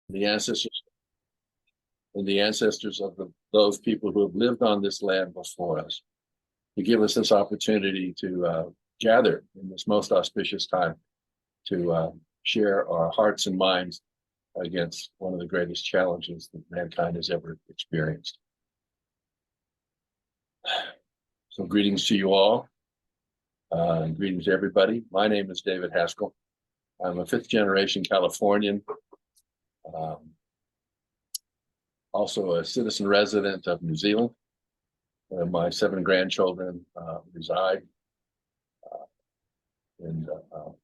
the ancestors and the ancestors of those people who have lived on this land before us, to give us this opportunity to gather in this most auspicious time to share our hearts and minds against one of the greatest challenges that mankind has ever experienced. So greetings to you all, and greetings to everybody. My name is David Haskell. I'm a fifth generation Californian, also a citizen resident of New Zealand, where my 7 grandchildren reside.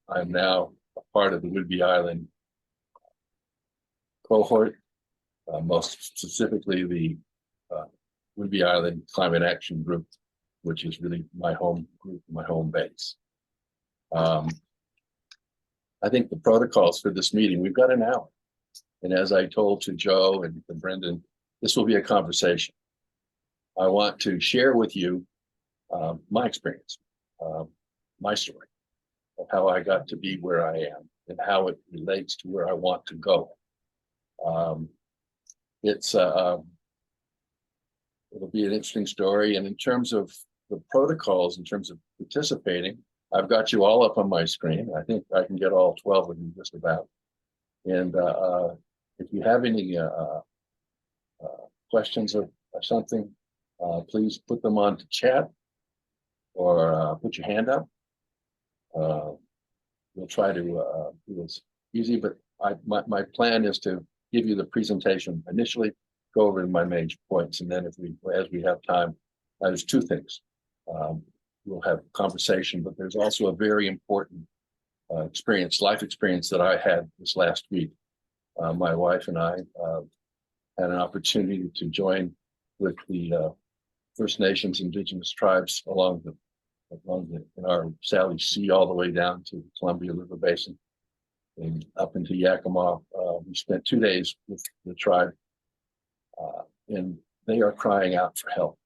I'm now a part of the Whidbey Island cohort, most specifically the Whidbey Island Climate Action Group, which is really my home group, my home base. I think the protocols for this meeting, we've got an hour. And as I told to Joe and Brendan, this will be a conversation. I want to share with you my experience, my story of how I got to be where I am and how it relates to where I want to go. It'll be an interesting story. And in terms of the protocols, in terms of participating, I've got you all up on my screen. I think I can get all 12 of you just about. And if you have any questions or something, please put them on to chat or put your hand up. We'll try to do this easy, but my plan is to give you the presentation initially, go over my major points, and then as we have time, there's 2 things. We'll have conversation, but there's also a very important life experience that I had this last week. My wife and I had an opportunity to join with the First Nations Indigenous tribes in our Salish Sea all the way down to the Columbia River Basin and up into Yakima. We spent 2 days with the tribe, and they are crying out for help.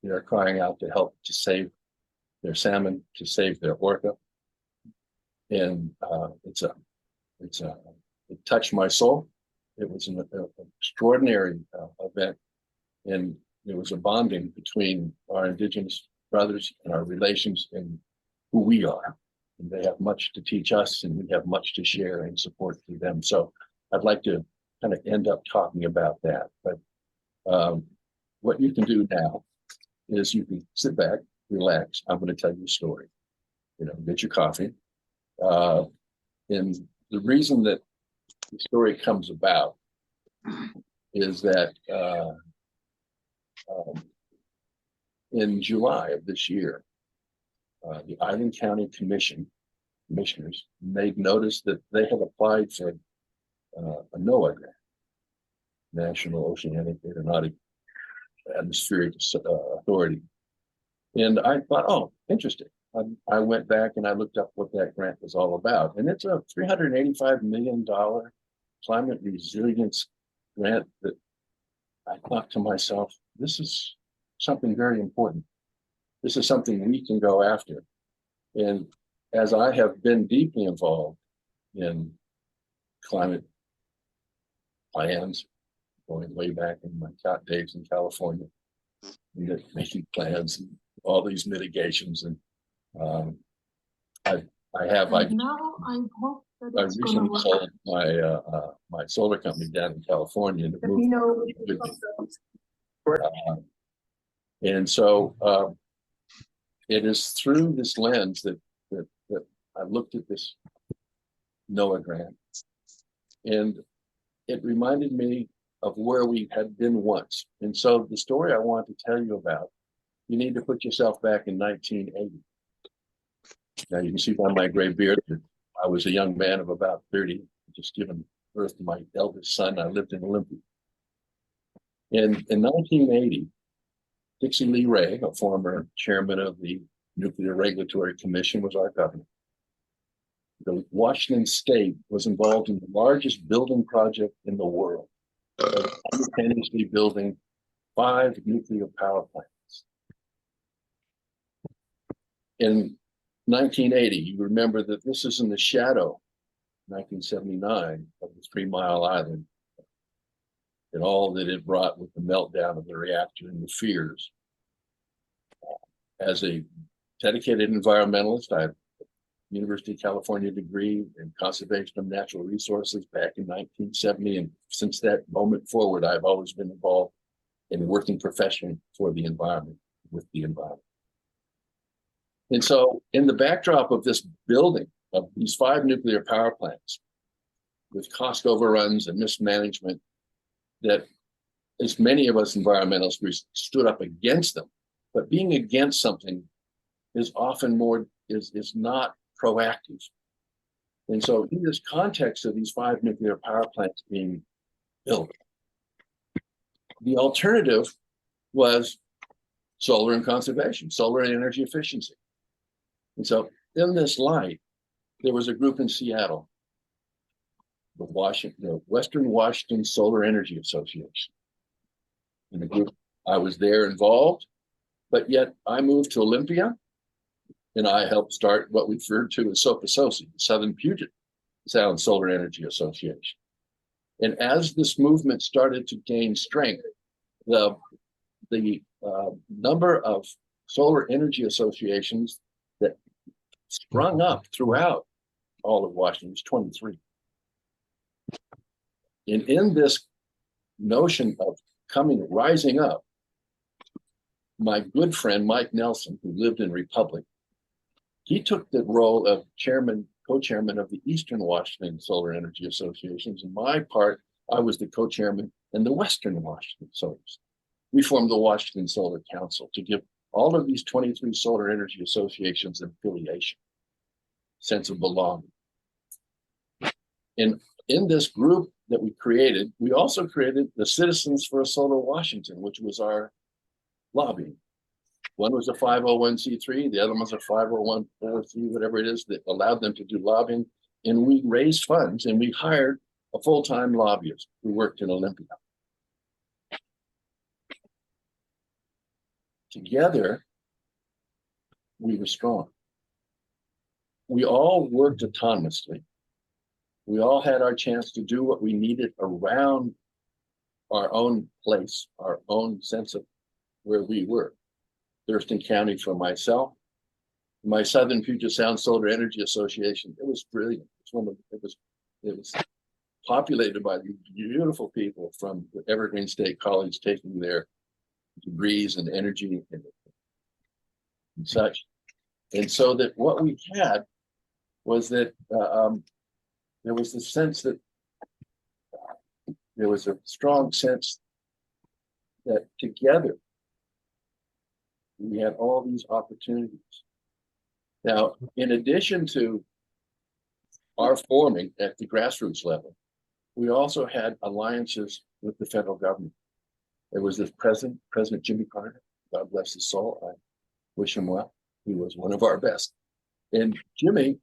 They are crying out to help to save their salmon, to save their orca. And it touched my soul. It was an extraordinary event, and there was a bonding between our Indigenous brothers and our relations and who we are. And they have much to teach us, and we have much to share and support through them. So I'd like to kind of end up talking about that. But what you can do now is you can sit back, relax. I'm going to tell you a story. Get your coffee. And the reason that the story comes about is that in July of this year, the Island County commissioners made notice that they had applied for a NOAA grant, National Oceanic Aeronautic Atmospheric Authority. And I thought, oh, interesting. I went back and I looked up what that grant was all about. And it's a $385 million climate resilience grant that I thought to myself, this is something very important. This is something we can go after. And as I have been deeply involved in climate plans, going way back in my days in California, making plans and all these mitigations, and I recently sold my solar company down in California and moved. And so it is through this lens that I looked at this NOAA grant, and it reminded me of where we had been once. And so the story I want to tell you about, you need to put yourself back in 1980. Now you can see by my gray beard that I was a young man of about 30, just given birth to my eldest son. I lived in Olympia. And in 1980, Dixie Lee Ray, a former chairman of the Nuclear Regulatory Commission, was our governor. The Washington state was involved in the largest building project in the world, simultaneously building 5 nuclear power plants. In 1980, you remember that this is in the shadow, 1979, of the 3 Mile Island and all that it brought with the meltdown of the reactor and the fears. As a dedicated environmentalist, I have a University of California degree in conservation of natural resources back in 1970. And since that moment forward, I've always been involved in working professionally for the environment, with the environment. And so in the backdrop of this building of these 5 nuclear power plants with cost overruns and mismanagement, that as many of us environmentalists, we stood up against them. But being against something is often is not proactive. And so in this context of these 5 nuclear power plants being built, the alternative was solar and conservation, solar and energy efficiency. And so in this light, there was a group in Seattle, the Western Washington Solar Energy Association. And the group, I was there involved, but yet I moved to Olympia and I helped start what we referred to as SOPASOSI, the Southern Puget Sound Solar Energy Association. And as this movement started to gain strength, the number of solar energy associations that sprung up throughout all of Washington was 23. And in this notion of rising up, my good friend Mike Nelson, who lived in Republic, he took the role of co-chairman of the Eastern Washington Solar Energy Associations. In my part, I was the co-chairman in the Western Washington Solar. We formed the Washington Solar Council to give all of these 23 solar energy associations an affiliation, sense of belonging. And in this group that we created, we also created the Citizens for a Solar Washington, which was our lobbying. One was a 501c3, the other one was a 501c3, whatever it is, that allowed them to do lobbying. And we raised funds and we hired a full-time lobbyist who worked in Olympia. Together, we were strong. We all worked autonomously. We all had our chance to do what we needed around our own place, our own sense of where we were. Thurston County for myself, my Southern Puget Sound Solar Energy Association. It was brilliant. It was populated by these beautiful people from the Evergreen State College taking their degrees in energy and such. And so that what we had was that there was the sense that there was a strong sense that together we had all these opportunities. Now, in addition to our forming at the grassroots level, we also had alliances with the federal government. There was this President Jimmy Carter, God bless his soul. I wish him well. He was one of our best. And Jimmy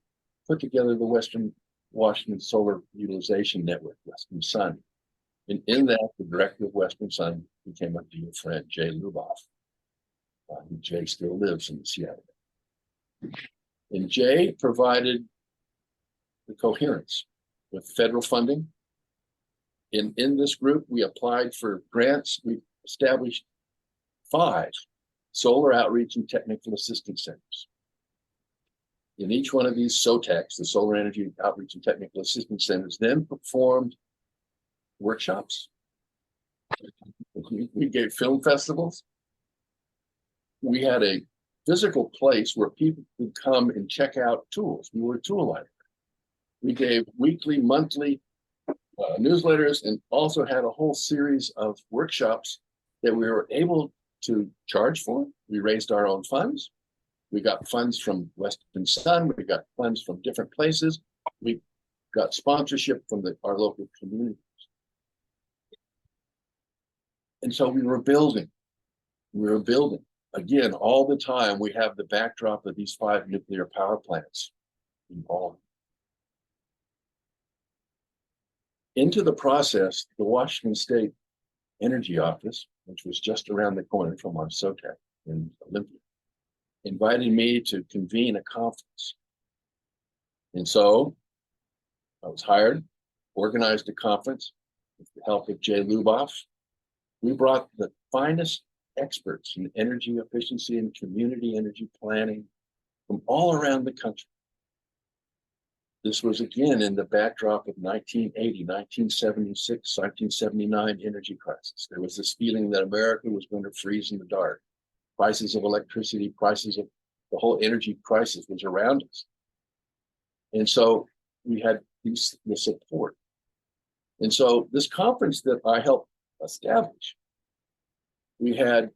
put together the Western Washington Solar Utilization Network, Western Sun. And in that, the director of Western Sun became a dear friend, Jay Luboff. Jay still lives in Seattle. And Jay provided the coherence with federal funding. In this group, we applied for grants. We established 5 solar outreach and technical assistance centers. In each one of these SOTECs, the Solar Energy Outreach and Technical Assistance Centers, then performed workshops. We gave film festivals. We had a physical place where people could come and check out tools. We were a tool library. We gave weekly, monthly newsletters, and also had a whole series of workshops that we were able to charge for. We raised our own funds. We got funds from Western Sun. We got funds from different places. We got sponsorship from our local communities. And so we were building. We were building. Again, all the time, we have the backdrop of these 5 nuclear power plants involved. Into the process, the Washington State Energy Office, which was just around the corner from our SOTEC in Olympia, invited me to convene a conference. And so I was hired, organized a conference. with the help of Jay Luboff, we brought the finest experts in energy efficiency and community energy planning from all around the country. This was again in the backdrop of 1980, 1976, 1979 energy crisis. There was this feeling that America was going to freeze in the dark. Prices of electricity, prices of the whole energy crisis was around us. And so we had the support. And so this conference that I helped establish, we had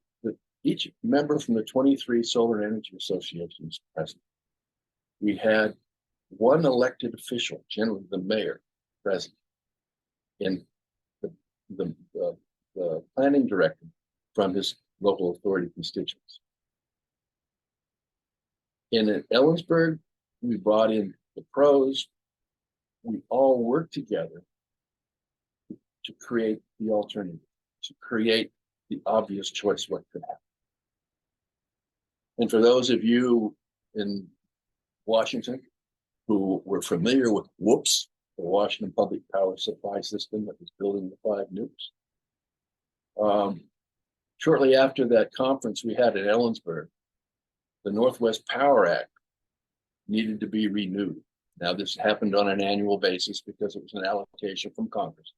each member from the 23 solar energy associations present. We had one elected official, generally the mayor, present, and the planning director from his local authority constituents. And at Ellensburg, we brought in the pros. We all worked together to create the alternative, to create the obvious choice what could happen. And for those of you in Washington who were familiar with WHOOPS, the Washington Public Power Supply System that was building the 5 nukes, shortly after that conference we had at Ellensburg, the Northwest Power Act needed to be renewed. Now, this happened on an annual basis because it was an allocation from Congress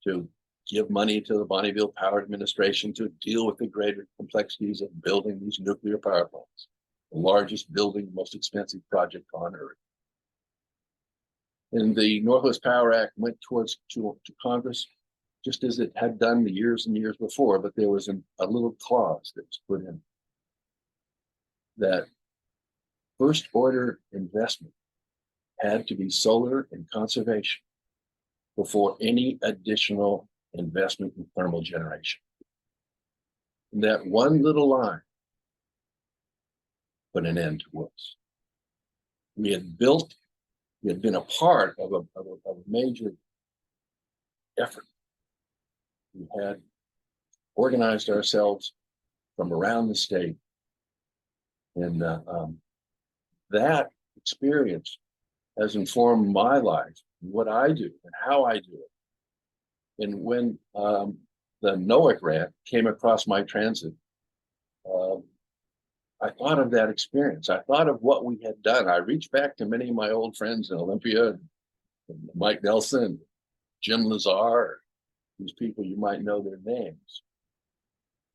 to give money to the Bonneville Power Administration to deal with the greater complexities of building these nuclear power plants, the largest building, most expensive project on Earth. And the Northwest Power Act went to Congress just as it had done the years and years before, but there was a little clause that was put in that first order investment had to be solar and conservation before any additional investment in thermal generation. And that one little line put an end to WHOOPS. We had been a part of a major effort. We had organized ourselves from around the state. And that experience has informed my life, what I do and how I do it. And when the NOAA grant came across my transit, I thought of that experience. I thought of what we had done. I reached back to many of my old friends in Olympia, and Mike Nelson, Jim Lazar, these people, you might know their names.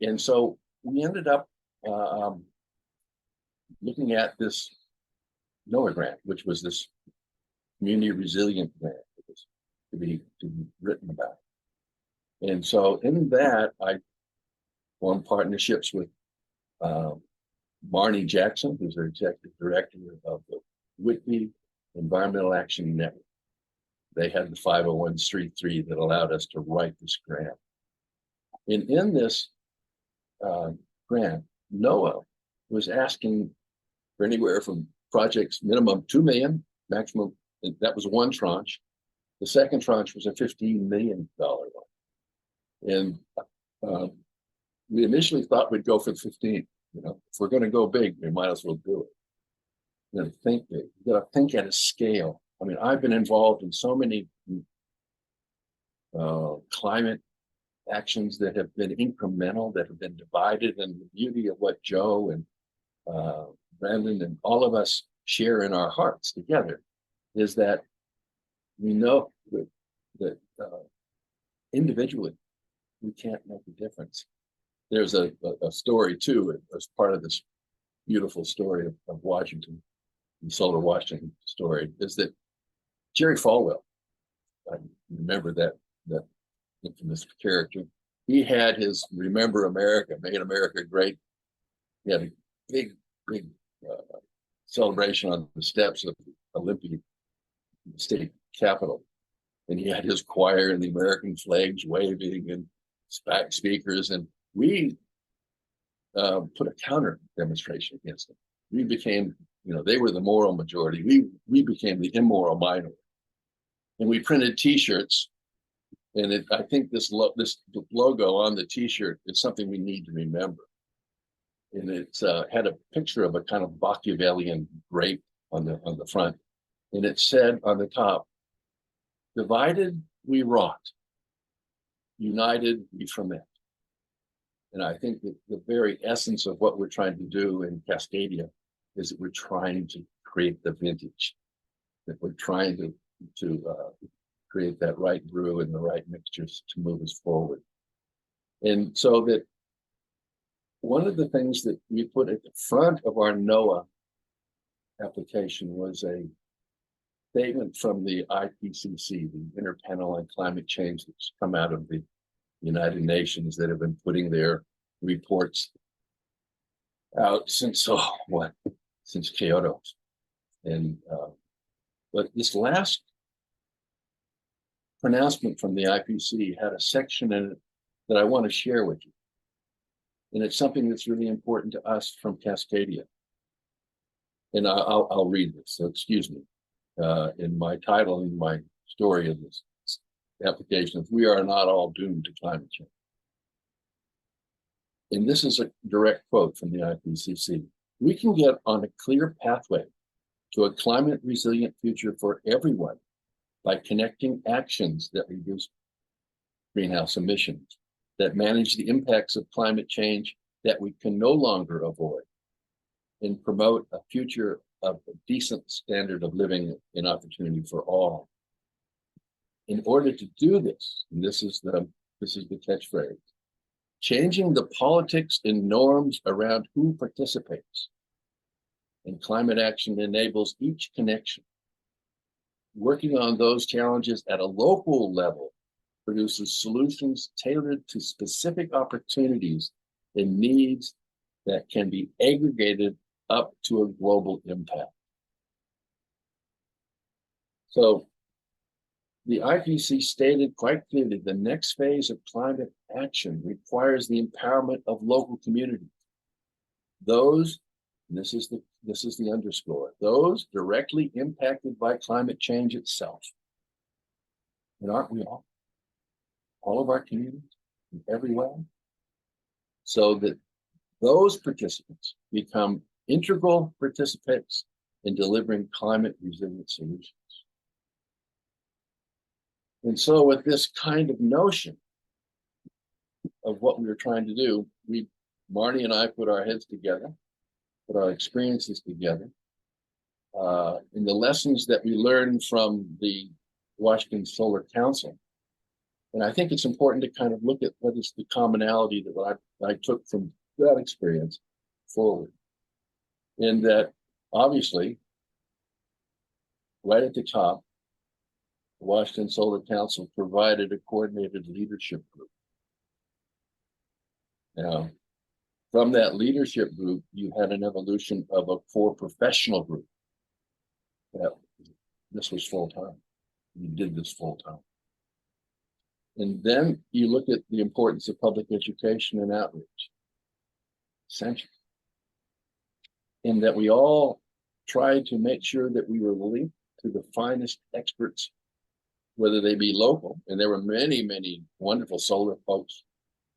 And so we ended up looking at this NOAA grant, which was this community resilient grant that was to be written about. And so in that, I formed partnerships with Marnie Jackson, who's the executive director of the Whitby Environmental Action Network. They had the 501c3 that allowed us to write this grant. And in this grant, NOAA was asking for anywhere from projects minimum 2 million, maximum, that was one tranche. The second tranche was a $15 million one. And we initially thought we'd go for 15. You know, if we're going to go big, we might as well do it. You know, think big. You got to think at a scale. I mean, I've been involved in so many climate actions that have been incremental, that have been divided, and the beauty of what Joe and Brandon and all of us share in our hearts together is that we know that individually we can't make a difference. There's a story too, as part of this beautiful story of Washington, the Solar Washington story, is that Jerry Falwell, I remember that infamous character, he had his Remember America, Make America Great. He had a big celebration on the steps of Olympia State Capitol. And he had his choir and the American flags waving and speakers. And we put a counter demonstration against them. We became, you know, they were the moral majority. We became the immoral minority. And we printed T-shirts. And I think this logo on the T-shirt is something we need to remember. And it had a picture of a kind of Machiavellian grape on the front. And it said on the top, "Divided we rot, united, we ferment. And I think that the very essence of what we're trying to do in Cascadia is that we're trying to create the vintage, that we're trying to create that right brew and the right mixtures to move us forward. And so that one of the things that we put at the front of our NOAA application was a statement from the IPCC, the Interpanel on Climate Change, that's come out of the United Nations, that have been putting their reports out since since Kyoto. And but this last pronouncement from the IPCC had a section in it that I want to share with you. And it's something that's really important to us from Cascadia. And I'll read this, so excuse me. In my title, in my story of this application, we are not all doomed to climate change. And this is a direct quote from the IPCC. We can get on a clear pathway to a climate resilient future for everyone by connecting actions that reduce greenhouse emissions, that manage the impacts of climate change that we can no longer avoid, and promote a future of a decent standard of living and opportunity for all. In order to do this, and this is the catchphrase, changing the politics and norms around who participates. And climate action enables each connection. Working on those challenges at a local level produces solutions tailored to specific opportunities and needs that can be aggregated up to a global impact. So the IPCC stated quite clearly the next phase of climate action requires the empowerment of local communities. Those, and this is the underscore, those directly impacted by climate change itself. And aren't we all? All of our communities in every way? So that those participants become integral participants in delivering climate resilient solutions. And so with this kind of notion of what we were trying to do, Marnie and I put our heads together, put our experiences together, in the lessons that we learned from the Washington Solar Council. And I think it's important to kind of look at what is the commonality that I took from that experience forward. In that, obviously, right at the top, the Washington Solar Council provided a coordinated leadership group. Now, from that leadership group, you had an evolution of a core professional group. This was full-time. You did this full-time. And then you look at the importance of public education and outreach. Essential. In that we all tried to make sure that we were linked to the finest experts, whether they be local, and there were many, many wonderful solar folks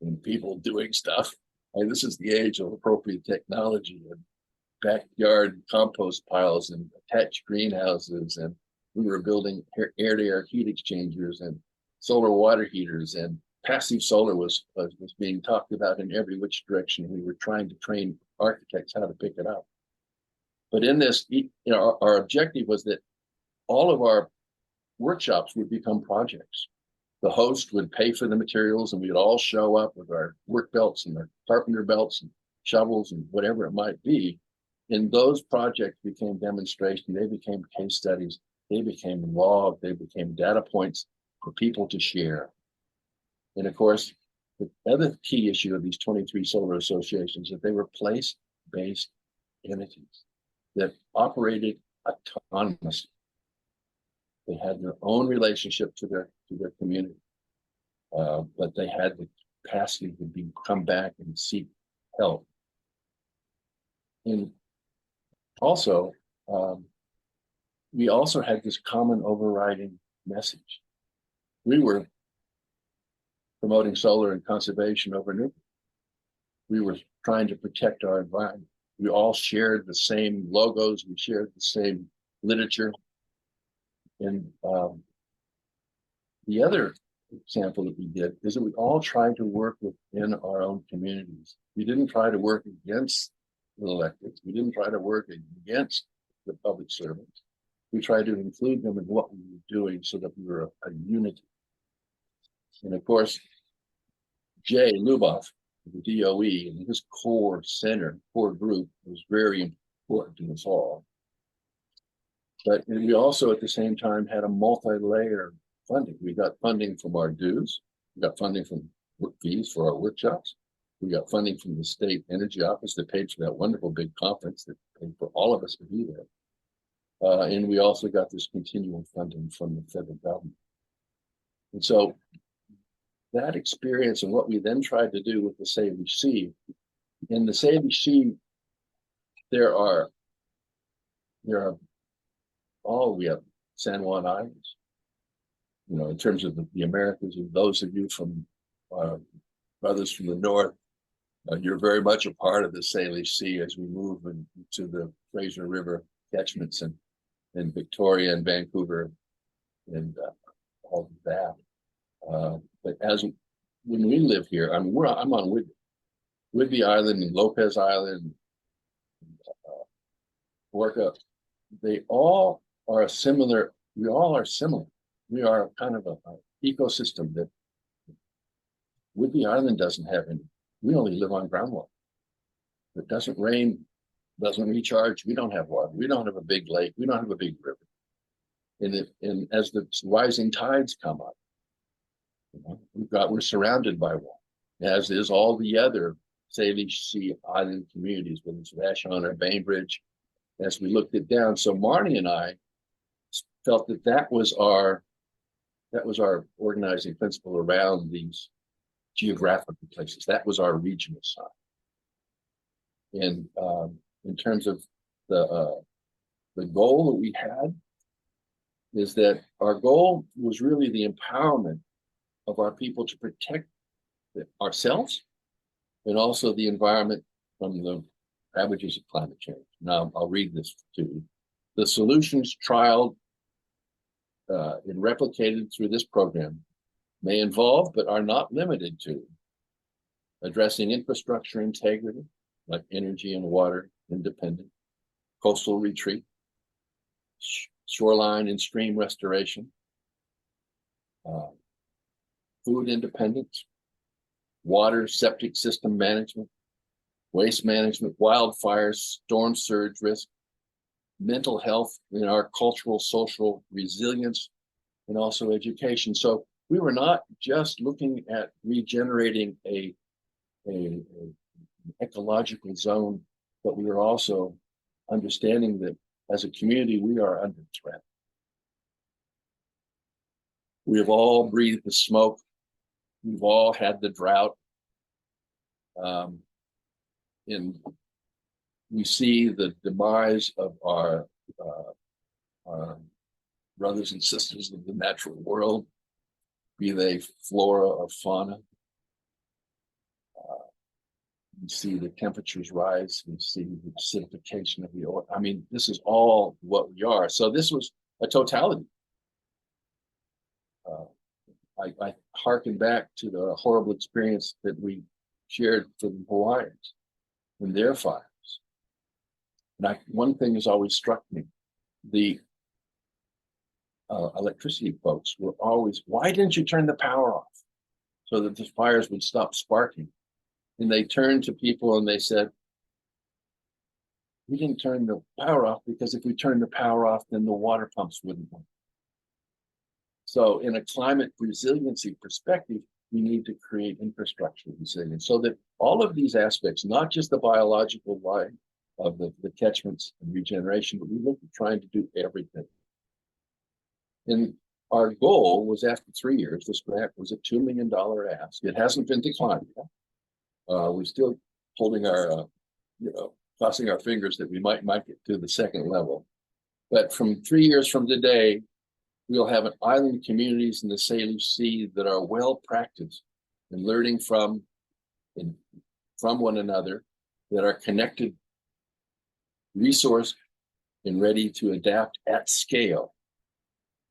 and people doing stuff. And this is the age of appropriate technology and backyard compost piles and attached greenhouses, and we were building air-to-air heat exchangers and solar water heaters, and passive solar was being talked about in every which direction. We were trying to train architects how to pick it up. But in this, our objective was that all of our workshops would become projects. The host would pay for the materials, and we'd all show up with our work belts and our carpenter belts and shovels and whatever it might be. And those projects became demonstrations. They became case studies. They became log. They became data points for people to share. And of course, the other key issue of these 23 solar associations is that they were place-based entities that operated autonomously. They had their own relationship to their community, but they had the capacity to come back and seek help. And also, we also had this common overriding message. We were promoting solar and conservation over nuclear. We were trying to protect our environment. We all shared the same logos. We shared the same literature. And the other example that we did is that we all tried to work within our own communities. We didn't try to work against the electeds. We didn't try to work against the public servants. We tried to include them in what we were doing so that we were a unity. And of course, Jay Luboff, the DOE, and his core group was very important to us all. But we also, at the same time, had a multi-layer funding. We got funding from our dues. We got funding from work fees for our workshops. We got funding from the state energy office that paid for that wonderful big conference that paid for all of us to be there. And we also got this continual funding from the federal government. And so that experience and what we then tried to do with the Salish Sea, in the Salish Sea, we have San Juan Islands, in terms of the Americas, and those of you from brothers from the north, you're very much a part of the Salish Sea as we move into the Fraser River catchments and Victoria and Vancouver and all of that. But when we live here, I'm on Whidbey Island and Lopez Island, Orca. They all are similar. We all are similar. We are kind of an ecosystem that Whidbey Island doesn't have any. We only live on groundwater. It doesn't rain, doesn't recharge. We don't have water. We don't have a big lake. We don't have a big river. And as the rising tides come up, we're surrounded by water, as is all the other Salish Sea island communities, whether it's Vashon or Bainbridge, as we looked it down. So Marnie and I felt that was our organizing principle around these geographical places. That was our regional side. And in terms of the goal that we had, is that our goal was really the empowerment of our people to protect ourselves and also the environment from the ravages of climate change. Now, I'll read this to you. The solutions trialed and replicated through this program may involve, but are not limited to, addressing infrastructure integrity, like energy and water independence, coastal retreat, shoreline and stream restoration, food independence, water septic system management, waste management, wildfires, storm surge risk, mental health, in our cultural, social resilience, and also education. So we were not just looking at regenerating an ecological zone, but we were also understanding that as a community, we are under threat. We have all breathed the smoke. We've all had the drought. And we see the demise of our brothers and sisters of the natural world, be they flora or fauna. We see the temperatures rise. We see the acidification of the oil. I mean, this is all what we are. So this was a totality. I hearken back to the horrible experience that we shared for the Hawaiians and their fires. And one thing has always struck me: the electricity folks were always, "Why didn't you turn the power off so that the fires would stop sparking?" And they turned to people and they said, "We didn't turn the power off because if we turned the power off, then the water pumps wouldn't work." So in a climate resiliency perspective, we need to create infrastructure resilience so that all of these aspects, not just the biological life of the catchments and regeneration, but we look at trying to do everything. And our goal was, after 3 years, this grant was a $2 million ask. It hasn't been declined yet. We're still holding our, crossing our fingers that we might get to the second level. But from 3 years from today, we'll have island communities in the Salish Sea that are well practiced in learning from one another, that are connected, resourced, and ready to adapt at scale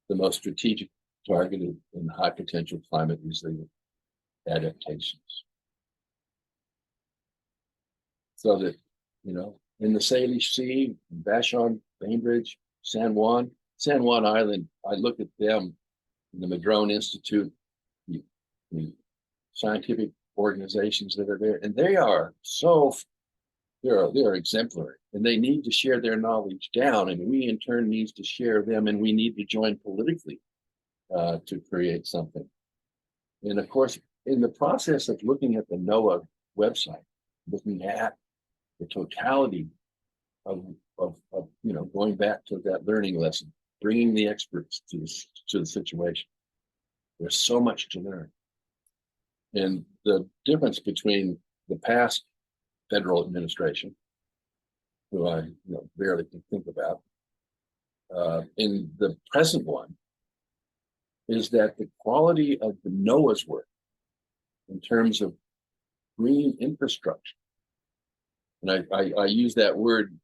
the most strategic targeted and high potential climate resilient adaptations. So that, in the Salish Sea, Vashon, Bainbridge, San Juan Island, I look at them, the Madrone Institute, the scientific organizations that are there, and they are they're exemplary, and they need to share their knowledge down, and we in turn need to share them, and we need to join politically to create something. And of course, in the process of looking at the NOAA website, looking at the totality of going back to that learning lesson, bringing the experts to the situation, there's so much to learn. And the difference between the past federal administration, who I barely can think about, in the present one, is that the quality of the NOAA's work in terms of green infrastructure, and I use that word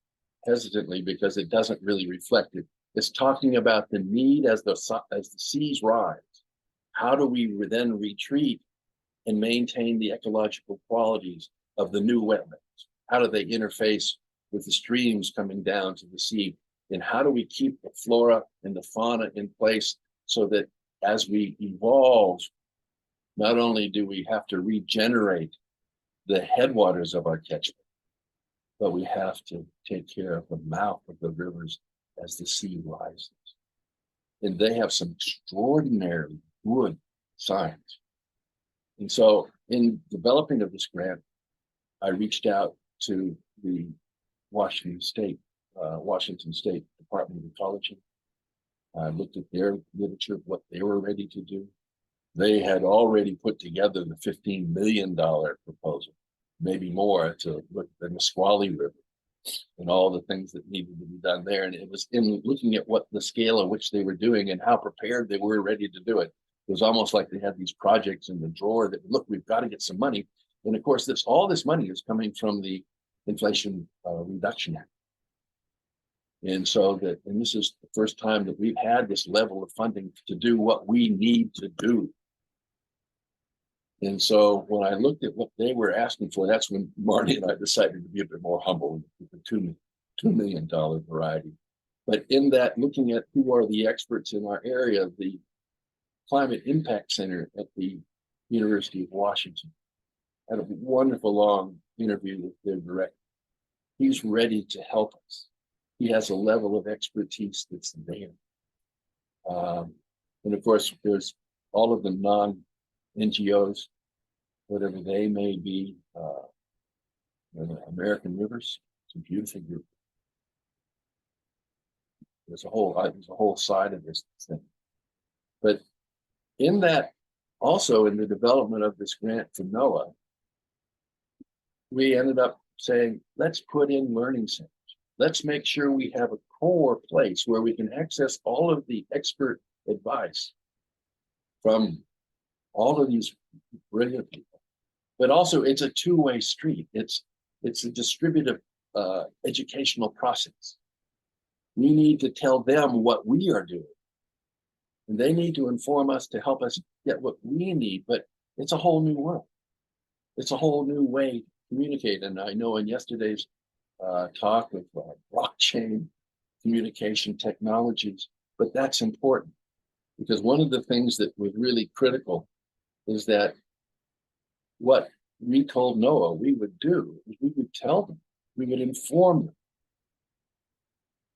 hesitantly because it doesn't really reflect it. It's talking about the need as the seas rise. How do we then retreat and maintain the ecological qualities of the new wetlands? How do they interface with the streams coming down to the sea? And how do we keep the flora and the fauna in place so that as we evolve, not only do we have to regenerate the headwaters of our catchment, but we have to take care of the mouth of the rivers as the sea rises. And they have some extraordinarily good science. And so in developing of this grant, I reached out to the Washington State Department of Ecology. I looked at their literature, what they were ready to do. They had already put together the $15 million proposal, maybe more, to look at the Nisqually River and all the things that needed to be done there. And it was in looking at what the scale of which they were doing and how prepared they were ready to do it. It was almost like they had these projects in the drawer that, look, we've got to get some money. And of course, all this money is coming from the Inflation Reduction Act. And this is the first time that we've had this level of funding to do what we need to do. And so when I looked at what they were asking for, that's when Marty and I decided to be a bit more humble with the $2 million variety. But in that, looking at who are the experts in our area, the Climate Impact Center at the University of Washington had a wonderful long interview with their director. He's ready to help us. He has a level of expertise that's there. And of course, there's all of the non-NGOs, whatever they may be, American Rivers. It's a beautiful group. There's a whole side of this thing. But in that, also in the development of this grant for NOAA, we ended up saying, let's put in learning centers. Let's make sure we have a core place where we can access all of the expert advice from all of these brilliant people. But also, it's a two-way street. It's a distributive educational process. We need to tell them what we are doing, and they need to inform us to help us get what we need. But it's a whole new world. It's a whole new way to communicate. And I know in yesterday's talk of blockchain communication technologies, but that's important because one of the things that was really critical is that what we told NOAA we would do is we would tell them, we would inform them,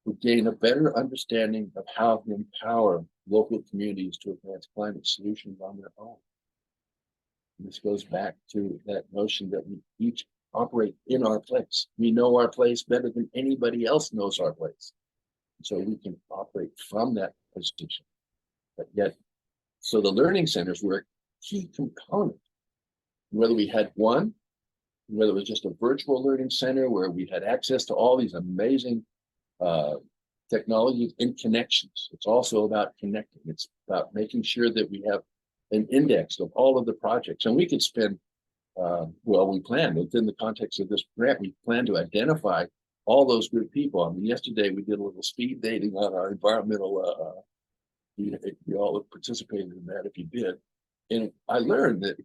would gain a better understanding of how to empower local communities to advance climate solutions on their own. And this goes back to that notion that we each operate in our place. We know our place better than anybody else knows our place. So we can operate from that position. But yet, so the learning centers were a key component. Whether we had one, whether it was just a virtual learning center where we had access to all these amazing technologies and connections. It's also about connecting. It's about making sure that we have an index of all of the projects. And we could spend, we planned within the context of this grant, we plan to identify all those good people. I mean, yesterday we did a little speed dating on our environmental you all have participated in that if you did. And I learned that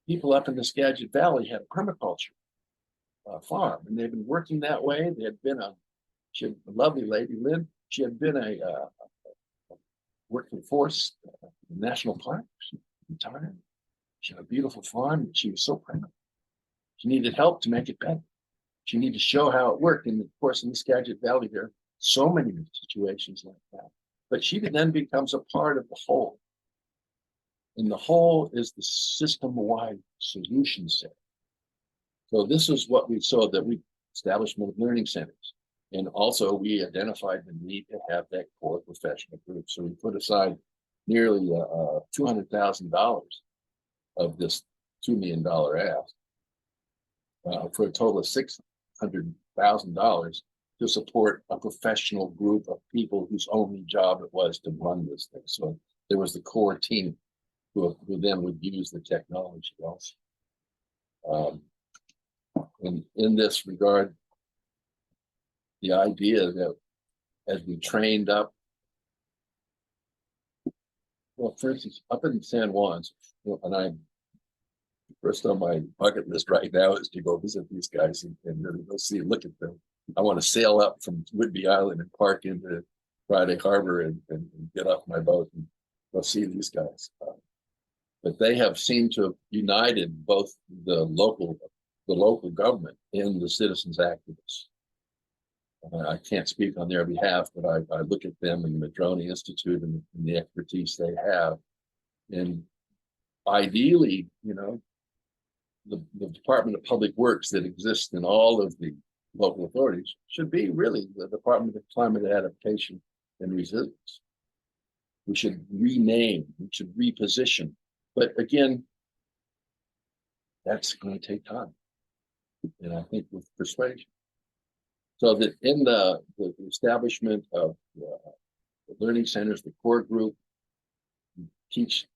people up in the Skagit Valley had a permaculture farm, and they've been working that way. They had been she had a lovely lady, Lynn. She had been a working force national park. She retired. She had a beautiful farm, and she was so proud. She needed help to make it better. She needed to show how it worked. And of course, in the Skagit Valley, there are so many situations like that. But she then becomes a part of the whole. And the whole is the system-wide solution set. So this is what we saw, that we establishment of learning centers. And also we identified the need to have that core professional group. So we put aside nearly $200,000 of this $2 million ask for a total of $600,000 to support a professional group of people whose only job it was to run this thing. So there was the core team who then would use the technology also. And in this regard, the idea that as we trained up, well, for instance, up in San Juan, and I first on my bucket list right now is to go visit these guys and really go see, look at them. I want to sail up from Whidbey Island and park into Friday Harbor and get off my boat and go see these guys. But they have seemed to have united both the local government and the citizens activists. I can't speak on their behalf, but I look at them and the Madroni Institute and the expertise they have. And ideally, the Department of Public Works that exists in all of the local authorities should be really the Department of Climate Adaptation and Resilience. We should rename, we should reposition. But again, that's going to take time. And I think with persuasion. So that in the establishment of the learning centers, the core group, teach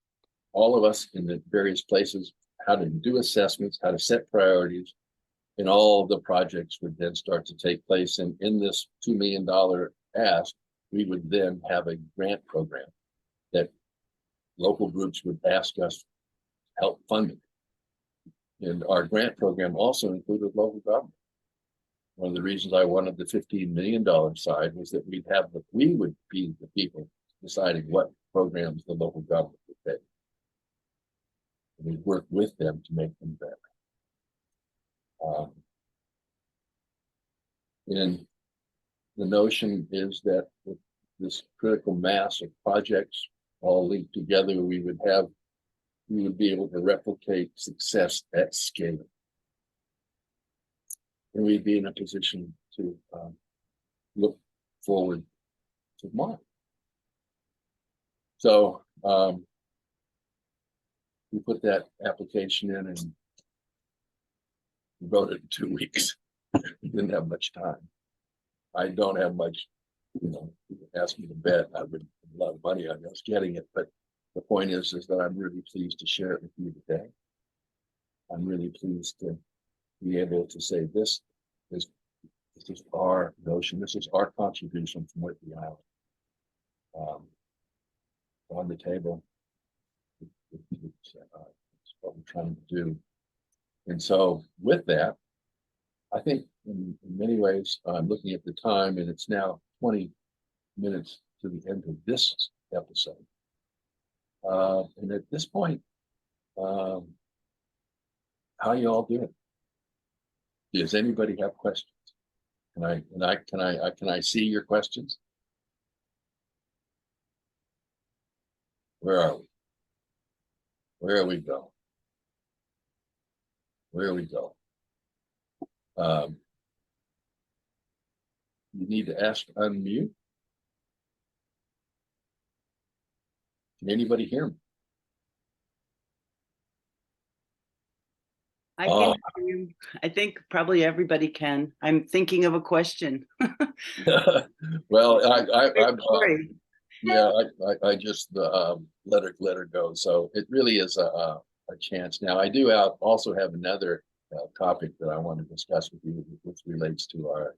all of us in the various places how to do assessments, how to set priorities, and all the projects would then start to take place. And in this $2 million ask, we would then have a grant program that local groups would ask us to help fund it. And our grant program also included local government. One of the reasons I wanted the $15 million side was that we would be the people deciding what programs the local government would pay. And we'd work with them to make them better. And the notion is that with this critical mass of projects all linked together, we would be able to replicate success at scale. And we'd be in a position to look forward to tomorrow. So we put that application in and we wrote it in 2 weeks. We didn't have much time. I don't have much, people ask me to bet, I would have a lot of money on us getting it, but the point is that I'm really pleased to share it with you today. I'm really pleased to be able to say this is our notion, this is our contribution from Whidbey Island on the table. It's what we're trying to do. And so with that, I think in many ways, I'm looking at the time and it's now 20 minutes to the end of this episode. And at this point, how you all doing? Does anybody have questions? Can I see your questions? Where are we? Where are we going? Where are we going? You need to ask unmute. Can anybody hear me? I can hear you. I think probably everybody can. I'm thinking of a question. Well, I just let her go. So it really is a chance. Now I do also have another topic that I want to discuss with you, which relates to our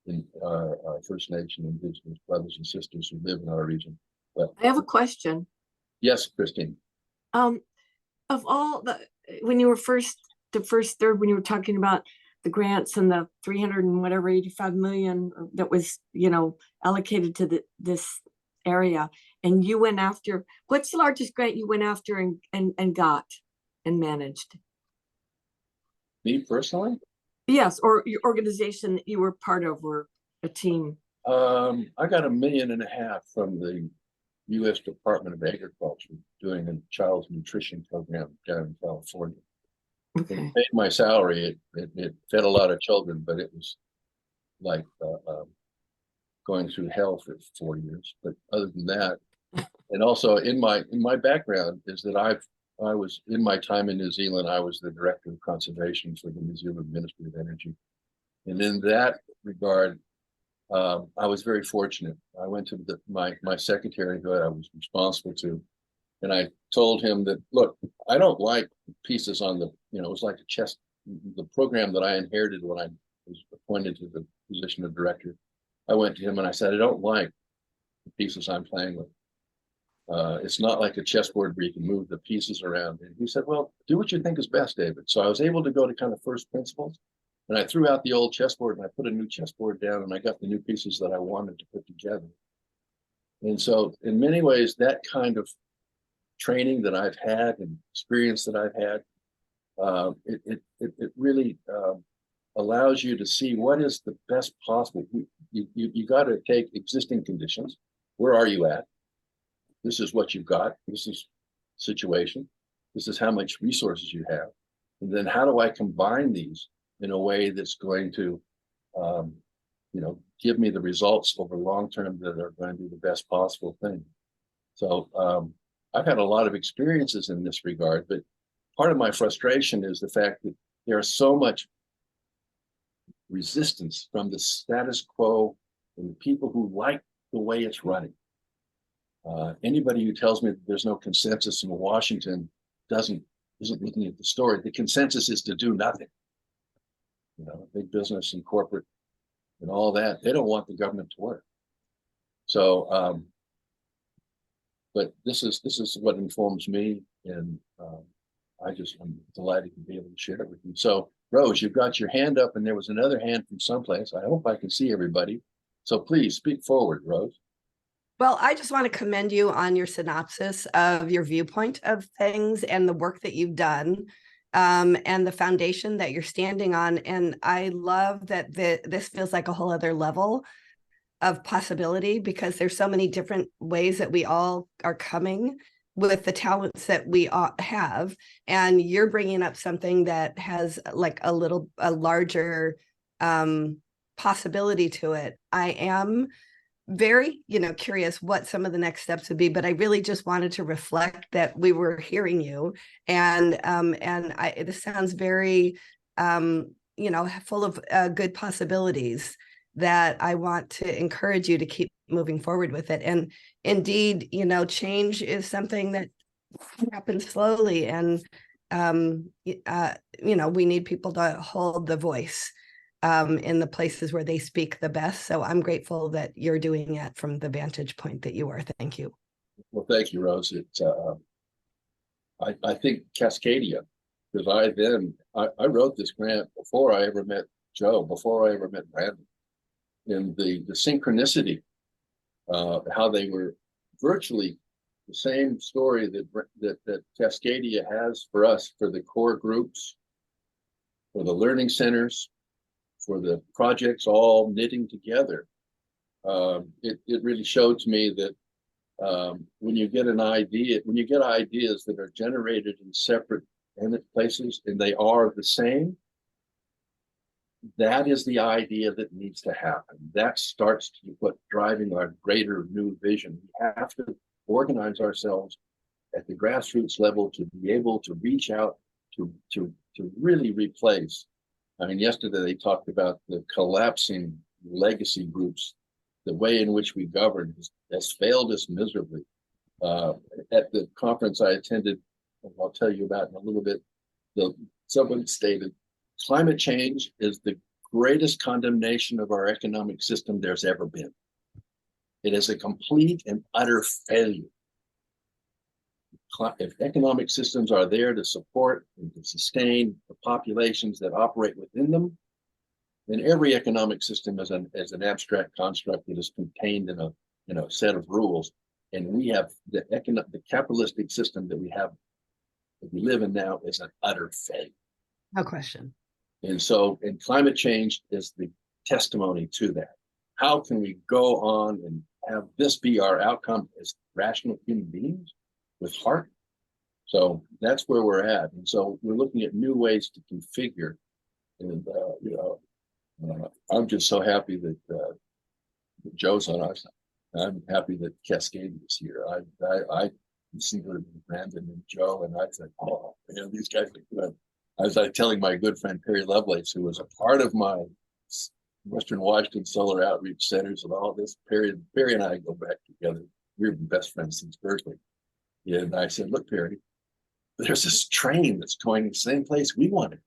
in our First Nation Indigenous brothers and sisters who live in our region. But I have a question. yes, Christine. Of all the, when you were the first third, when you were talking about the grants and the 300 and whatever 85 million that was, allocated to this area, and you went after, what's the largest grant you went after and got and managed? Me personally? Yes, or your organization that you were part of, or a team. I got $1.5 million from the U.S. Department of Agriculture doing a child's nutrition program down in California. Okay. It paid my salary. It fed a lot of children, but it was like going through hell for 4 years. But other than that, and also in my background is that I was in my time in New Zealand, I was the director of conservation for the New Zealand Ministry of Energy, and in that regard, I was very fortunate. I went to my secretary, who I was responsible to, and I told him that, look, I don't like pieces on the, it was like a chess, the program that I inherited when I was appointed to the position of director. I went to him and I said, I don't like the pieces I'm playing with. It's not like a chessboard where you can move the pieces around. And he said, well, do what you think is best, David. So I was able to go to kind of first principles. And I threw out the old chessboard and I put a new chessboard down, and I got the new pieces that I wanted to put together. And so in many ways, that kind of training that I've had and experience that I've had, it really allows you to see what is the best possible. You got to take existing conditions. Where are you at? This is what you've got. This is situation. This is how much resources you have. And then how do I combine these in a way that's going to, give me the results over long term that are going to be the best possible thing. So I've had a lot of experiences in this regard, but part of my frustration is the fact that there's so much resistance from the status quo and the people who like the way it's running. Anybody who tells me that there's no consensus in Washington isn't looking at the story. The consensus is to do nothing. Big business and corporate and all that, they don't want the government to work. So, but this is what informs me, and I'm delighted to be able to share it with you. So, Rose, you've got your hand up, and there was another hand from someplace. I hope I can see everybody. So please speak forward, Rose. Well, I just want to commend you on your synopsis of your viewpoint of things and the work that you've done, and the foundation that you're standing on. And I love that this feels like a whole other level of possibility, because there's so many different ways that we all are coming with the talents that we all have. And you're bringing up something that has like a larger possibility to it. I am very, curious what some of the next steps would be, but I really just wanted to reflect that we were hearing you, and this sounds very, full of good possibilities that I want to encourage you to keep moving forward with it. And indeed, change is something that happens slowly, and we need people to hold the voice in the places where they speak the best. So I'm grateful that you're doing it from the vantage point that you are. Thank you. Well, thank you, Rose. It's I think Cascadia, because I wrote this grant before I ever met Joe, before I ever met Brandon, and the synchronicity, how they were virtually the same story that Cascadia has for us, for the core groups, for the learning centers, for the projects all knitting together. It really showed to me that when you get ideas that are generated in separate places and they are the same, that is the idea that needs to happen. That starts to put driving our greater new vision. We have to organize ourselves at the grassroots level to be able to reach out to really replace. I mean, yesterday they talked about the collapsing legacy groups. The way in which we govern has failed us miserably. At the conference I attended, I'll tell you about in a little bit, someone stated, climate change is the greatest condemnation of our economic system there's ever been. It is a complete and utter failure. If economic systems are there to support and to sustain the populations that operate within them, then every economic system is an abstract construct that is contained in a set of rules. And we have the capitalistic system that we have, that we live in now, is an utter failure. No question. And climate change is the testimony to that. How can we go on and have this be our outcome as rational human beings with heart? So that's where we're at. And so we're looking at new ways to configure. And, I'm just so happy that Joe's on our side. I'm happy that Cascadia is here. I see her, Brandon and Joe, and I said, oh, these guys are good. I was telling my good friend Perry Lovelace, who was a part of my Western Washington Solar Outreach Centers and all this. Perry and I go back together. We've been best friends since Berkeley. And I said, look, Perry, there's this train that's going the same place we want to go.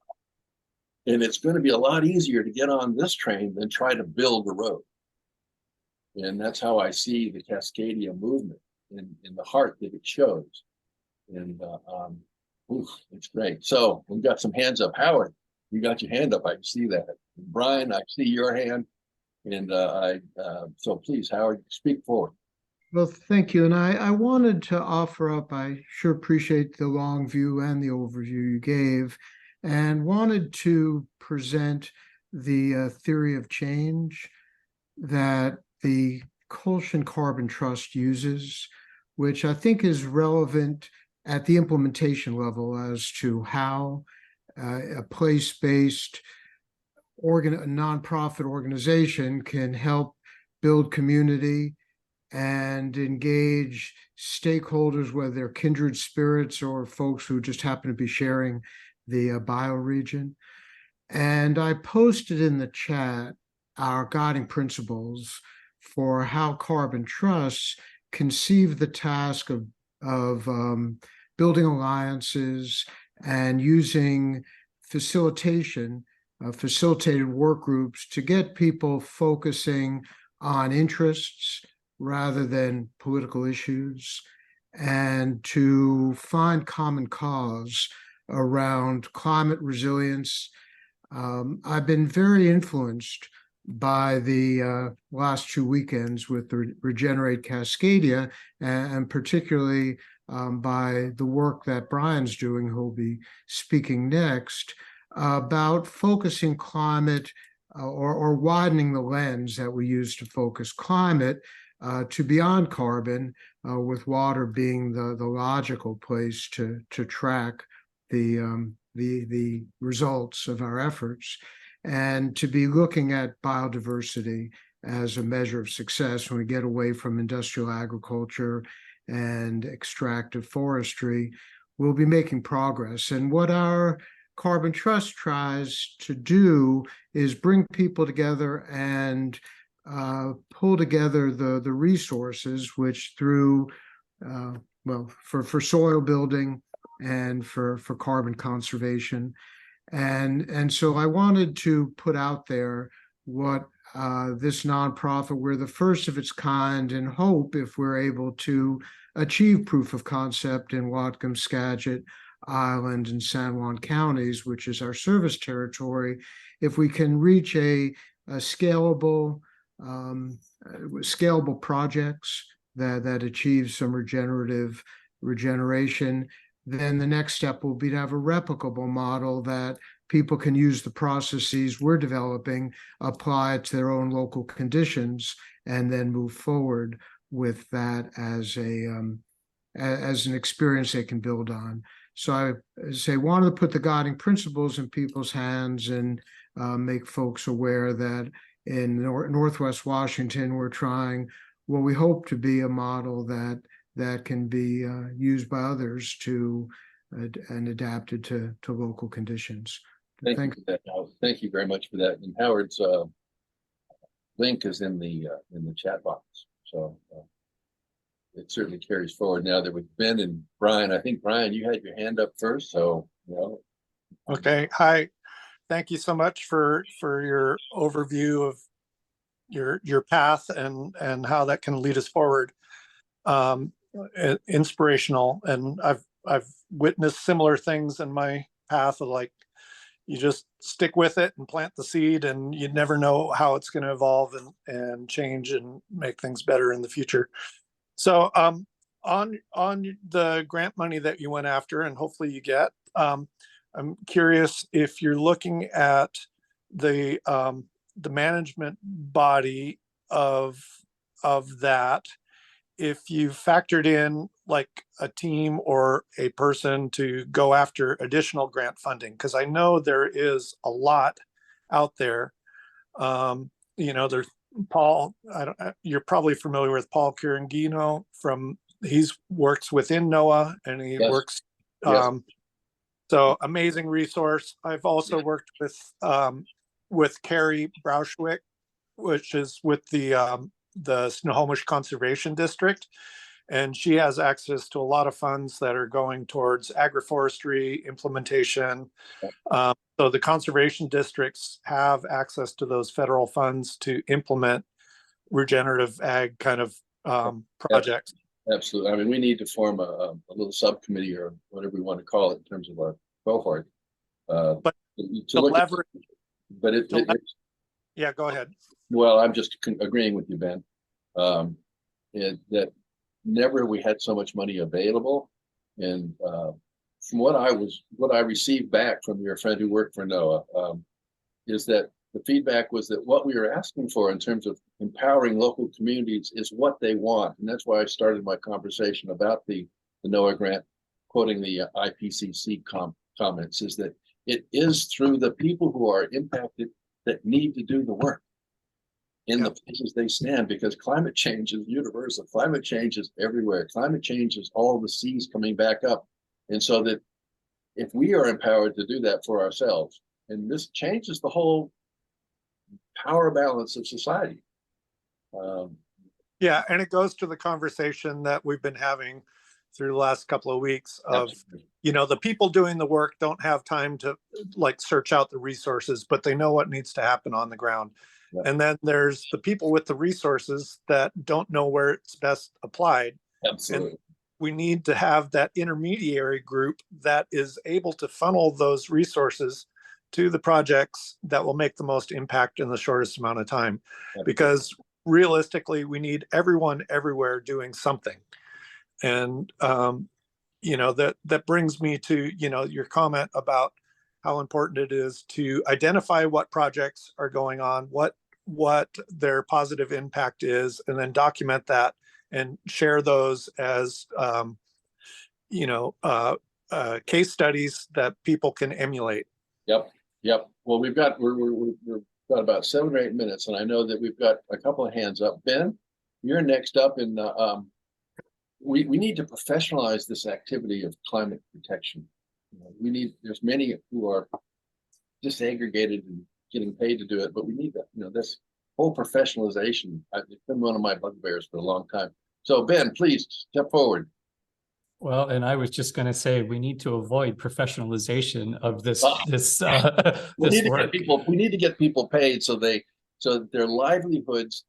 And it's going to be a lot easier to get on this train than try to build a road. And that's how I see the Cascadia movement in the heart that it shows. And it's great. So we've got some hands up. Howard, you got your hand up. I can see that. And Brian, I see your hand. And so please, Howard, speak forward. Well, thank you. And I wanted to offer up, I sure appreciate the long view and the overview you gave, and wanted to present the theory of change that the Colshan Carbon Trust uses, which I think is relevant at the implementation level as to how a place-based nonprofit organization can help build community and engage stakeholders, whether they're kindred spirits or folks who just happen to be sharing the bioregion. And I posted in the chat our guiding principles for how carbon trusts conceive the task of building alliances and using facilitation, facilitated work groups to get people focusing on interests rather than political issues, and to find common cause around climate resilience. I've been very influenced by the last 2 weekends with the Regenerate Cascadia, and particularly by the work that Brian's doing, who'll be speaking next, about focusing climate or widening the lens that we use to focus climate to beyond carbon, with water being the logical place to track the results of our efforts, and to be looking at biodiversity as a measure of success when we get away from industrial agriculture and extractive forestry. We'll be making progress. And what our Carbon Trust tries to do is bring people together and pull together the resources, which through, for soil building and for carbon conservation. And so I wanted to put out there what this nonprofit, we're the first of its kind, and hope if we're able to achieve proof of concept in Whatcom, Skagit, Island, and San Juan counties, which is our service territory, if we can reach a scalable projects that achieve some regeneration, then the next step will be to have a replicable model that people can use the processes we're developing, apply it to their own local conditions, and then move forward with that as an experience they can build on. So I wanted to put the guiding principles in people's hands and make folks aware that in Northwest Washington, we're trying what we hope to be a model that can be used by others and adapted to local conditions. Thank you for that, Howard. Thank you very much for that. And Howard's link is in the chat box, so it certainly carries forward. Now that with Ben and Brian, I think Brian, you had your hand up first, so Okay. Hi. thank you so much for your overview of your path and how that can lead us forward. Inspirational, and I've witnessed similar things in my path of like, you just stick with it and plant the seed, and you never know how it's going to evolve and change and make things better in the future. So on the grant money that you went after and hopefully you get, I'm curious if you're looking at the management body of that, if you factored in like a team or a person to go after additional grant funding, because I know there is a lot out there. There's Paul, you're probably familiar with Paul Kirangino he's works within NOAA, and he Yes. works, Yes. so amazing resource. I've also worked with Carrie Brauschwick, which is with the Snohomish Conservation District, and she has access to a lot of funds that are going towards agroforestry implementation. So the conservation districts have access to those federal funds to implement regenerative ag kind of projects. Absolutely. I mean, we need to form a little subcommittee or whatever we want to call it in terms of our cohort. But to look leverage, yeah, go ahead. Well, I'm just agreeing with you, Ben. That never we had so much money available, and from what I received back from your friend who worked for NOAA, is that the feedback was that what we were asking for in terms of empowering local communities is what they want, and that's why I started my conversation about the NOAA grant, quoting the IPCC comments, is that it is through the people who are impacted that need to do the work in the places they stand, because climate change is universal. Climate change is everywhere. Climate change is all the seas coming back up. And so that if we are empowered to do that for ourselves, and this changes the whole power balance of society. Yeah, and it goes to the conversation that we've been having through the last couple of weeks of, the people doing the work don't have time to like search out the resources, but they know what needs to happen on the ground. Yeah. And then there's the people with the resources that don't know where it's best applied. Absolutely. And we need to have that intermediary group that is able to funnel those resources to the projects that will make the most impact in the shortest amount of time. Absolutely. Because realistically, we need everyone everywhere doing something. And, that brings me to, your comment about how important it is to identify what projects are going on, what their positive impact is, and then document that and share those as, case studies that people can emulate. Yep. Well, we've got about 7 or 8 minutes, and I know that we've got a couple of hands up. Ben, you're next up, and we need to professionalize this activity of climate protection. There's many who are disaggregated and getting paid to do it, but we need that. This whole professionalization. It's been one of my bugbears for a long time. So Ben, please step forward. Well, and I was just going to say we need to avoid professionalization of this work. We need to get people paid so their livelihoods,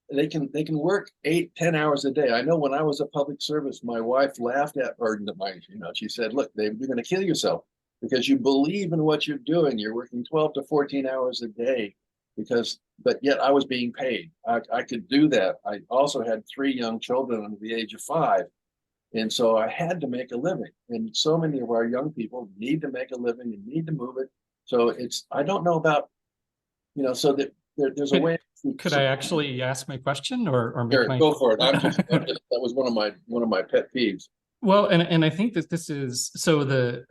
they can work 8-10 hours a day. I know when I was a public service, my wife laughed at, she said, "Look, Dave, you're going to kill yourself because you believe in what you're doing. You're working 12 to 14 hours a day but yet I was being paid. I could do that. I also had 3 young children under the age of 5. And so I had to make a living. And so many of our young people need to make a living and need to move it. So I don't know about, so that there's a way. Could I actually ask my question or Sure, go for it. That was one of my pet peeves. Well, and I think that this is, so the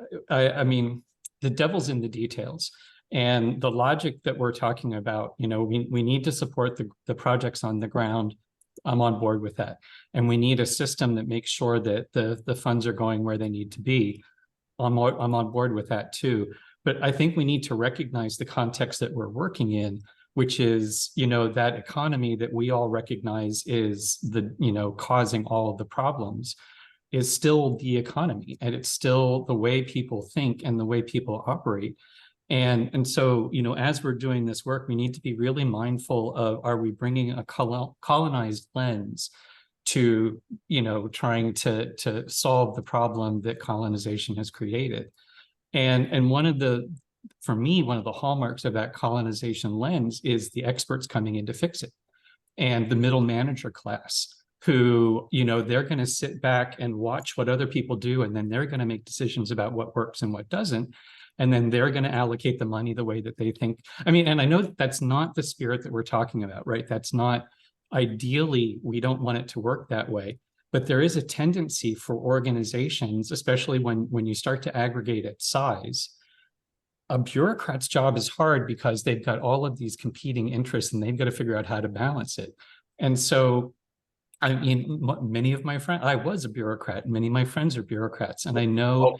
devil's in the details. And the logic that we're talking about, we need to support the projects on the ground. I'm on board with that. And we need a system that makes sure that the funds are going where they need to be. I'm on board with that too. But I think we need to recognize the context that we're working in, which is, that economy that we all recognize is causing all of the problems, is still the economy. And it's still the way people think and the way people operate. And so, you know, as we're doing this work, we need to be really mindful of, are we bringing a colonized lens to, you know, trying to solve the problem that colonization has created? And one of the, for me, one of the hallmarks of that colonization lens is the experts coming in to fix it, and the middle manager class, who, you know, they're going to sit back and watch what other people do, and then they're going to make decisions about what works and what doesn't. And then they're going to allocate the money the way that they think. I mean, and I know that that's not the spirit that we're talking about, right? That's not, ideally, we don't want it to work that way. But there is a tendency for organizations, especially when you start to aggregate at size. A bureaucrat's job is hard because they've got all of these competing interests, and they've got to figure out how to balance it. And so, I mean, many of my friends, I was a bureaucrat, many of my friends are bureaucrats, and I know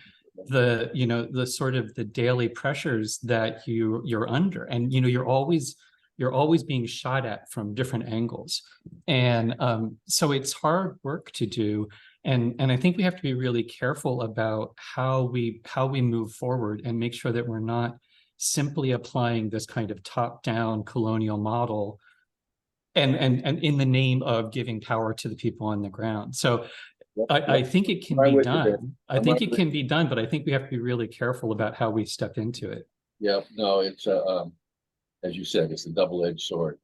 the, you know, the sort of the daily pressures that you're under, and, you know, you're always being shot at from different angles. And so it's hard work to do. And I think we have to be really careful about how we move forward, and make sure that we're not simply applying this kind of top-down colonial model and in the name of giving power to the people on the ground. So I think it can be done. I think it can be done, but I think we have to be really careful about how we step into it. Yeah, no, it's as you said, it's a double-edged sword.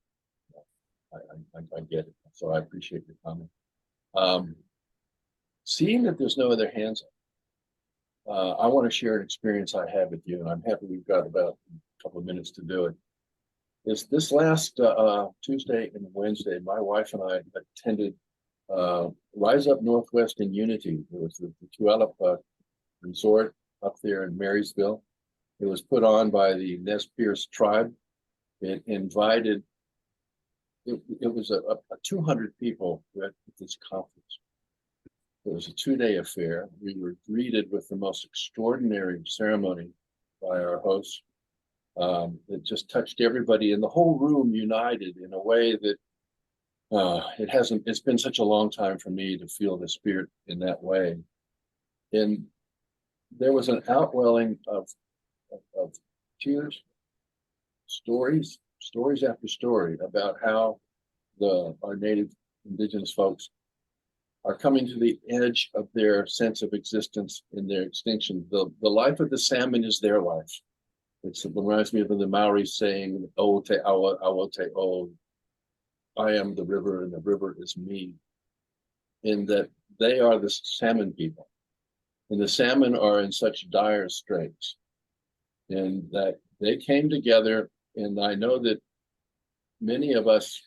I get it. So I appreciate your comment. Seeing that there's no other hands up, I want to share an experience I had with you, and I'm happy we've got about a couple of minutes to do it. Is this last Tuesday and Wednesday, my wife and I attended Rise Up Northwest in Unity. It was the Tulalip Resort up there in Marysville. It was put on by the Nez Perce tribe. It invited, it was a 200 people at this conference. It was a 2-day affair. We were greeted with the most extraordinary ceremony by our hosts. It just touched everybody, and the whole room united in a way that it's been such a long time for me to feel the spirit in that way. And there was an outwelling of tears, stories after story about how our native indigenous folks are coming to the edge of their sense of existence in their extinction. The life of the salmon is their life. It reminds me of the Maoris saying, "O te awa, awa te o." I am the river, and the river is me. In that they are the salmon people, and the salmon are in such dire straits, and that they came together. And I know that many of us,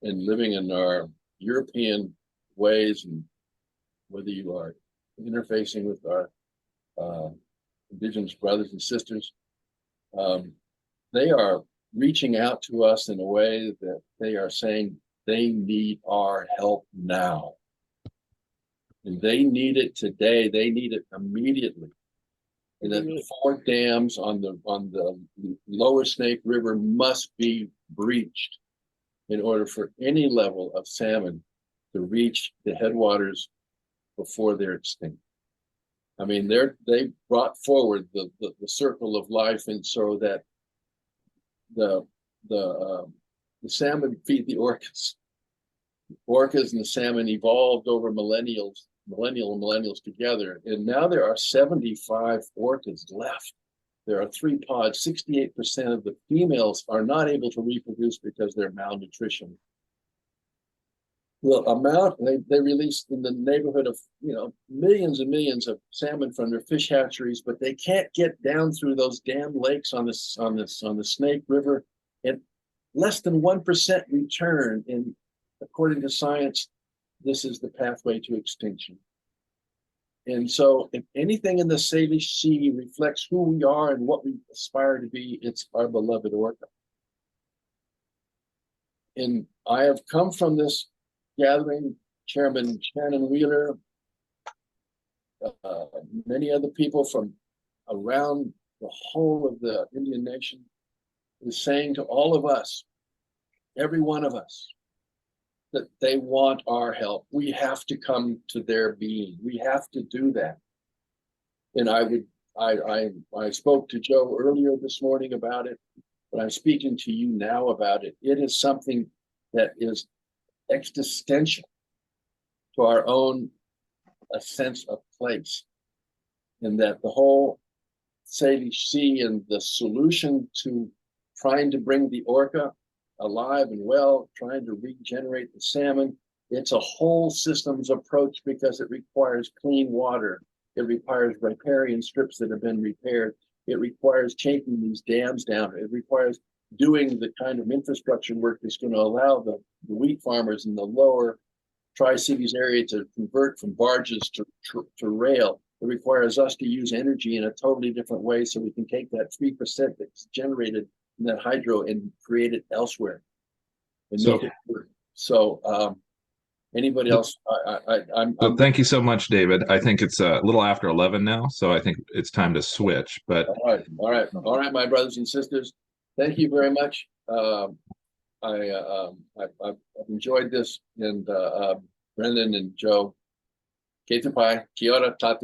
in living in our European ways, and whether you are interfacing with our indigenous brothers and sisters, they are reaching out to us in a way that they are saying they need our help now. And they need it today. They need it immediately. And that the 4 dams on the lower Snake River must be breached in order for any level of salmon to reach the headwaters before they're extinct. I mean, they brought forward the circle of life, and so that the salmon feed the orcas. The orcas and the salmon evolved over millennials together, and now there are 75 orcas left. There are 3 pods. 68% of the females are not able to reproduce because they're malnutrition. The amount they release in the neighborhood of millions and millions of salmon from their fish hatcheries, but they can't get down through those damn lakes on the Snake River, and less than 1% return. And according to science, this is the pathway to extinction. And so, if anything in the Salish Sea reflects who we are and what we aspire to be, it's our beloved orca. And I have come from this gathering, Chairman Shannon Wheeler, many other people from around the whole of the Indian nation, is saying to all of us, every one of us, that they want our help. We have to come to their being. We have to do that. And I would I spoke to Joe earlier this morning about it, but I'm speaking to you now about it. It is something that is existential to our own a sense of place, and that the whole Salish Sea and the solution to trying to bring the orca alive and well, trying to regenerate the salmon, it's a whole systems approach because it requires clean water. It requires riparian strips that have been repaired. It requires taking these dams down. It requires doing the kind of infrastructure work that's going to allow the wheat farmers in the lower Tri-Cities area to convert from barges to rail. It requires us to use energy in a totally different way so we can take that 3% that's generated in that hydro and create it elsewhere and So- make it work. So anybody else? I'm Thank you so much, David. I think it's a little after 11 now, so I think it's time to switch. But all right, my brothers and sisters. Thank you very much. I've enjoyed this, and Brendan and Joe. Kate Pai, Kia ora, tatu.